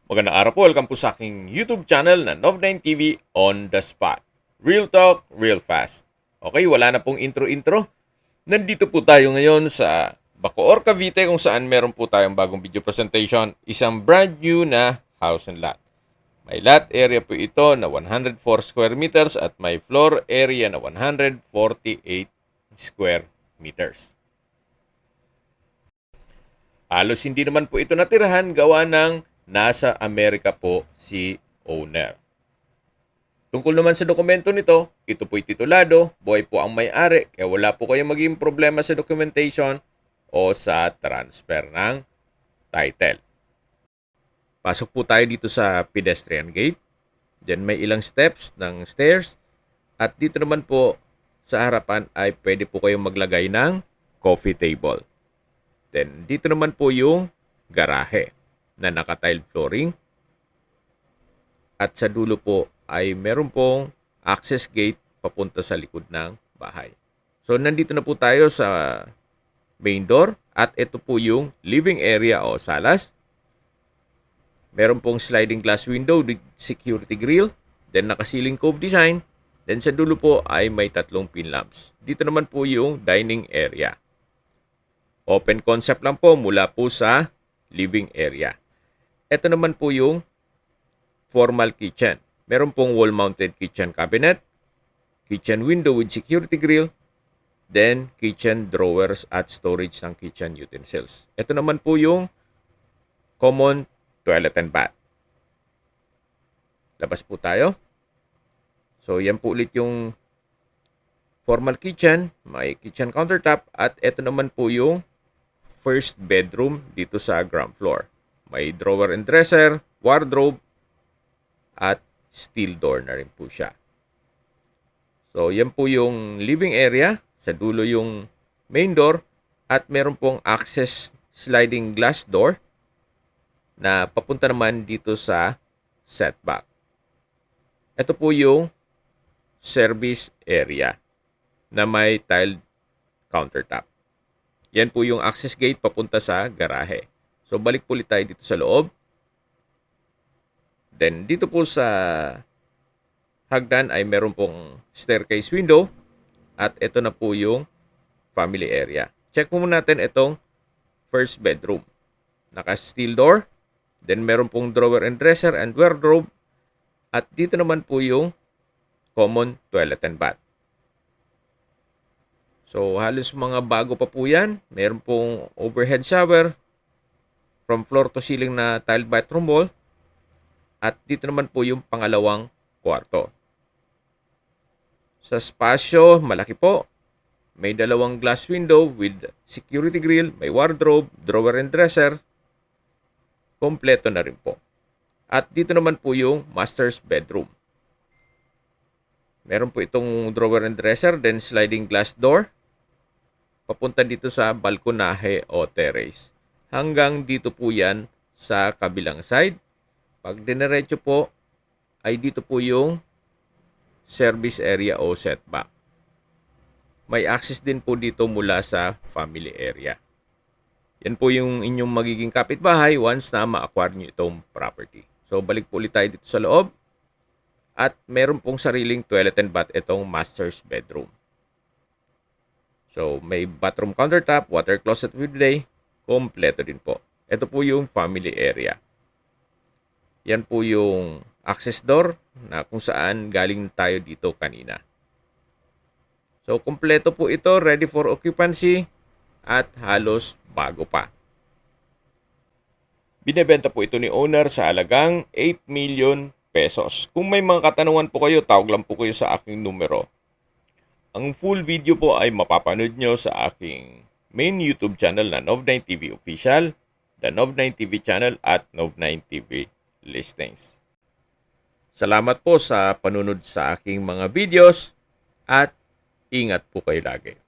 Magandang araw po. Welcome po sa aking YouTube channel na Nov9 TV on the spot. Real talk, real fast. Okay, wala na pong intro-intro. Nandito po tayo ngayon sa Bacoor, Cavite kung saan meron po tayong bagong video presentation. Isang brand new na house and lot. May lot area po ito na 104 square meters at may floor area na 148 square meters. Halos hindi naman po ito natirahan gawa ng nasa Amerika po si owner. Tungkol naman sa dokumento nito, ito po'y titulado, buhay po ang may-ari, kaya wala po kayong maging problema sa documentation o sa transfer ng title. Pasok po tayo dito sa pedestrian gate. Diyan may ilang steps ng stairs. At dito naman po sa harapan ay pwede po kayong maglagay ng coffee table. Then dito naman po yung garahe na naka-tiled flooring. At sa dulo po ay meron pong access gate papunta sa likod ng bahay. So nandito na po tayo sa main door at ito po yung living area o salas. Meron pong sliding glass window with security grill, then naka-ceiling cove design, then sa dulo po ay may 3 pin lamps. Dito naman po yung dining area. Open concept lang po mula po sa living area. Ito naman po yung formal kitchen. Meron pong wall-mounted kitchen cabinet, kitchen window with security grill, then kitchen drawers at storage ng kitchen utensils. Ito naman po yung common toilet and bath. Labas po tayo. So, yan po ulit yung formal kitchen, may kitchen countertop, at ito naman po yung first bedroom dito sa ground floor. May drawer and dresser, wardrobe, at steel door na rin po siya. So, yan po yung living area. Sa dulo yung main door. At meron pong access sliding glass door na papunta naman dito sa setback. Ito po yung service area na may tiled countertop. Yan po yung access gate papunta sa garahe. So, balik po ulit tayo dito sa loob. Then, dito po sa hagdan ay meron pong staircase window. At ito na po yung family area. Check mo muna natin itong first bedroom. Naka-steel door. Then, meron pong drawer and dresser and wardrobe. At dito naman po yung common toilet and bath. So, halos mga bago pa po yan. Meron pong overhead shower. From floor to ceiling na tiled bathroom wall. At dito naman po yung pangalawang kwarto. Sa spasyo, malaki po. May 2 glass window with security grill, may wardrobe, drawer and dresser. Kompleto na rin po. At dito naman po yung master's bedroom. Meron po itong drawer and dresser, then sliding glass door. Papunta dito sa balkonahe o terrace. Hanggang dito po yan sa kabilang side. Pag dinerecho po, ay dito po yung service area o setback. May access din po dito mula sa family area. Yan po yung inyong magiging kapitbahay once na ma-acquire nyo itong property. So, balik po ulit tayo dito sa loob. At meron pong sariling toilet and bath itong master's bedroom. So, may bathroom countertop, water closet with bidet. Kompleto din po. Ito po yung family area. Yan po yung access door na kung saan galing tayo dito kanina. So, kompleto po ito, ready for occupancy at halos bago pa. Binebenta po ito ni owner sa halagang 8 million pesos. Kung may mga katanungan po kayo, tawag lang po kayo sa aking numero. Ang full video po ay mapapanood nyo sa aking main YouTube channel na Nov9 TV Official, the Nov9 TV channel at Nov9 TV Listings. Salamat po sa panunod sa aking mga videos at ingat po kayo lagi.